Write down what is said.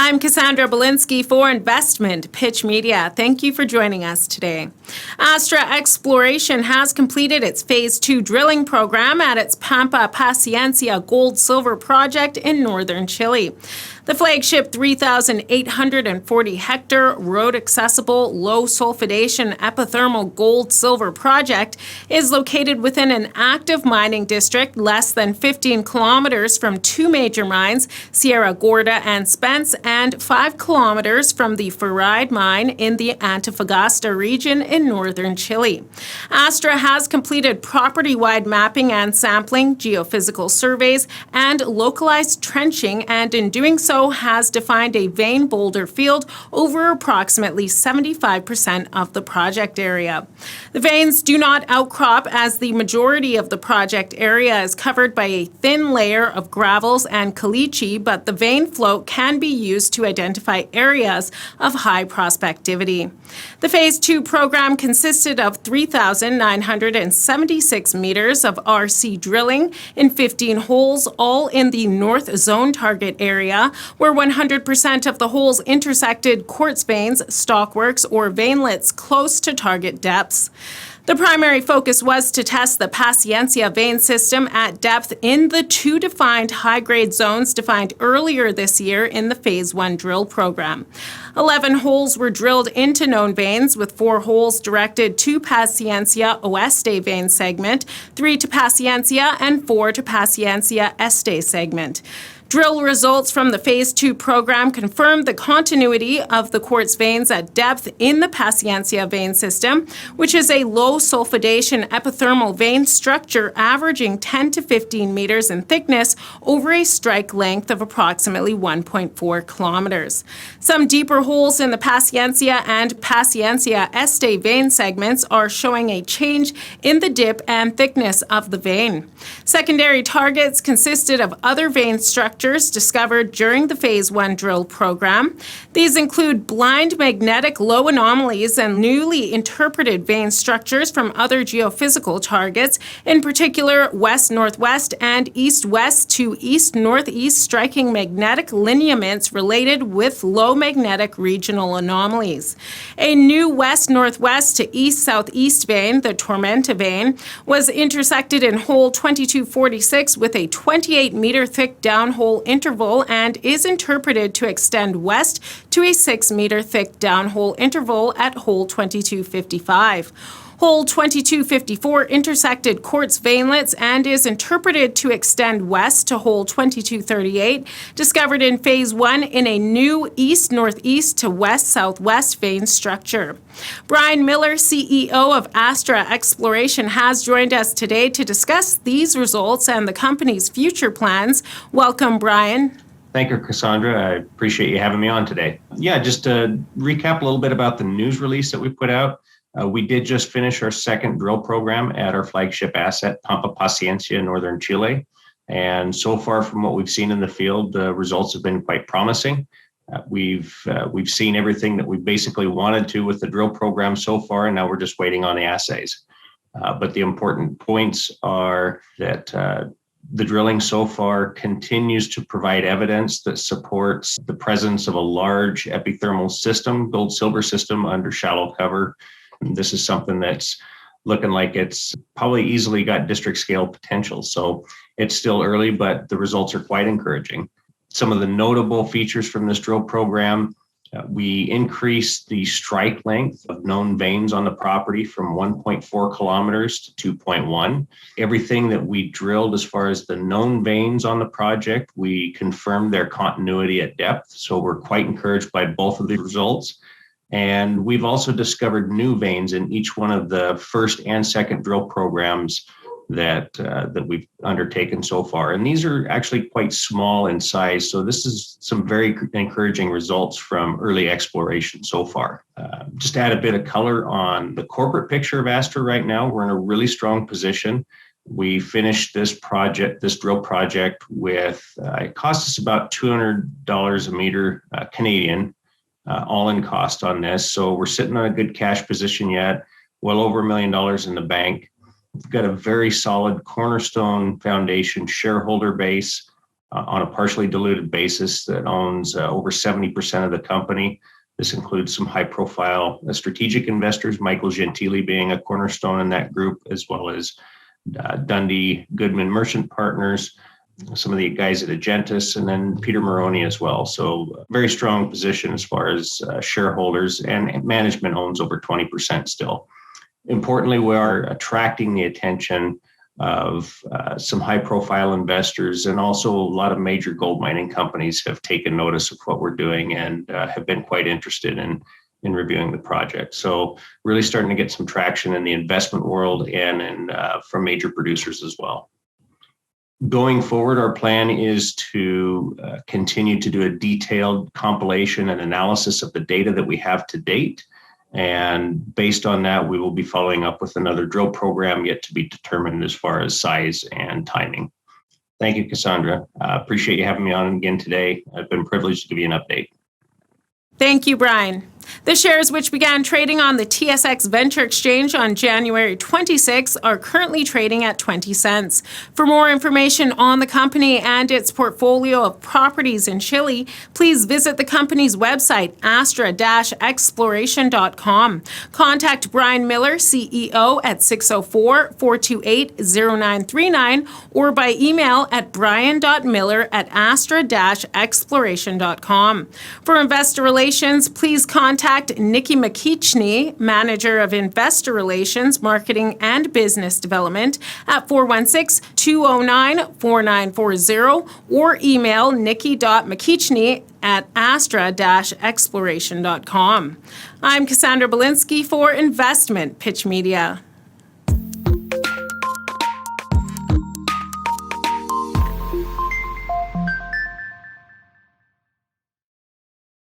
I'm Cassandra Belinsky for Investment Pitch Media. Thank you for joining us today. Astra Exploration has completed its Phase 2 drilling program at its Pampa Paciencia gold-silver project in northern Chile. The flagship 3,840 hectare road-accessible, low-sulphidation epithermal gold-silver project is located within an active mining district less than 15 kilometers from two major mines, Sierra Gorda and Spence, and 5 kilometers from the Faride mine in the Antofagasta region in northern Chile. Astra has completed property-wide mapping and sampling, geophysical surveys, and localized trenching, and in doing so has defined a vein boulder field over approximately 75% of the project area. The veins do not outcrop, as the majority of the project area is covered by a thin layer of gravels and caliche, but the vein float can be used to identify areas of high prospectivity. The Phase 2 program consisted of 3,976 meters of RC drilling in 15 holes, all in the North Zone target area, where 100% of the holes intersected quartz veins, stockworks, or veinlets close to target depths. The primary focus was to test the Pasciancia vein system at depth in the two defined high-grade zones defined earlier this year in the Phase 1 drill program. 11 holes were drilled into known veins, with 4 holes directed to Pasciancia Oeste vein segment, 3 to Pasciancia, and 4 to Pasciancia Este segment. Drill results from the Phase 2 program confirmed the continuity of the quartz veins at depth in the Pasciancia vein system, which is a low sulphidation epithermal vein structure averaging 10 to 15 meters in thickness over a strike length of approximately 1.4 kilometers. Some deeper holes in the Pasciancia and Pasciancia Este vein segments are showing a change in the dip and thickness of the vein. Secondary targets consisted of other vein structures discovered during the Phase 1 drill program. These include blind magnetic low anomalies and newly interpreted vein structures from other geophysical targets, in particular west-northwest and east-west to east-northeast striking magnetic lineaments related with low magnetic regional anomalies. A new west-northwest to east-southeast vein, the Tormenta vein, was intersected in hole 2246 with a 28-meter thick downhole interval and is interpreted to extend west to a 6-meter thick downhole interval at hole 2255. Hole 2254 intersected quartz veinlets and is interpreted to extend west to hole 2238, discovered in Phase 1 in a new east-northeast to west-southwest vein structure. Brian Miller, CEO of Astra Exploration, has joined us today to discuss these results and the company's future plans. Welcome, Brian. Thank you, Cassandra. I appreciate you having me on today. Yeah, just to recap a little bit about the news release that we put out. We did just finish our second drill program at our flagship asset, Pampa Paciencia, northern Chile. And so far from what we've seen in the field, the results have been quite promising. We've seen everything that we basically wanted to with the drill program so far, and now we're just waiting on the assays. But the important points are that the drilling so far continues to provide evidence that supports the presence of a large epithermal system, gold-silver system under shallow cover. This is something that's looking like it's probably easily got district scale potential. So it's still early, but the results are quite encouraging. Some of the notable features from this drill program, we increased the strike length of known veins on the property from 1.4 kilometers to 2.1. Everything that we drilled as far as the known veins on the project, we confirmed their continuity at depth. So we're quite encouraged by both of the results. And we've also discovered new veins in each one of the first and second drill programs that we've undertaken so far. And these are actually quite small in size. So this is some very encouraging results from early exploration so far. Just to add a bit of color on the corporate picture of Astra right now, we're in a really strong position. We finished this drill project with, it cost us about $200 a meter Canadian, all-in cost on this. So we're sitting on a good cash position yet, well over $1 million in the bank. We've got a very solid cornerstone foundation shareholder base. on a partially diluted basis that owns over 70% of the company. This includes some high-profile strategic investors, Michael Gentili being a cornerstone in that group, as well as Dundee Goodman Merchant Partners, some of the guys at Agentis, and then Peter Maroney as well. So very strong position as far as shareholders, and management owns over 20% still. Importantly, we are attracting the attention of some high-profile investors, and also a lot of major gold mining companies have taken notice of what we're doing and have been quite interested in reviewing the project. So really starting to get some traction in the investment world and from major producers as well. Going forward, our plan is to continue to do a detailed compilation and analysis of the data that we have to date. And based on that, we will be following up with another drill program yet to be determined as far as size and timing. Thank you, Cassandra. Appreciate you having me on again today. I've been privileged to give you an update. Thank you, Brian. The shares, which began trading on the TSX Venture Exchange on January 26, are currently trading at 20 cents. For more information on the company and its portfolio of properties in Chile, please visit the company's website, astra-exploration.com. Contact Brian Miller, CEO, at 604-428-0939 or by email at brian.miller@astra-exploration.com. For investor relations, please contact Nikki McKeachney, Manager of Investor Relations, Marketing and Business Development, at 416-209-4940 or email nikki.mckeachney@astra-exploration.com. I'm Cassandra Belinsky for Investment Pitch Media.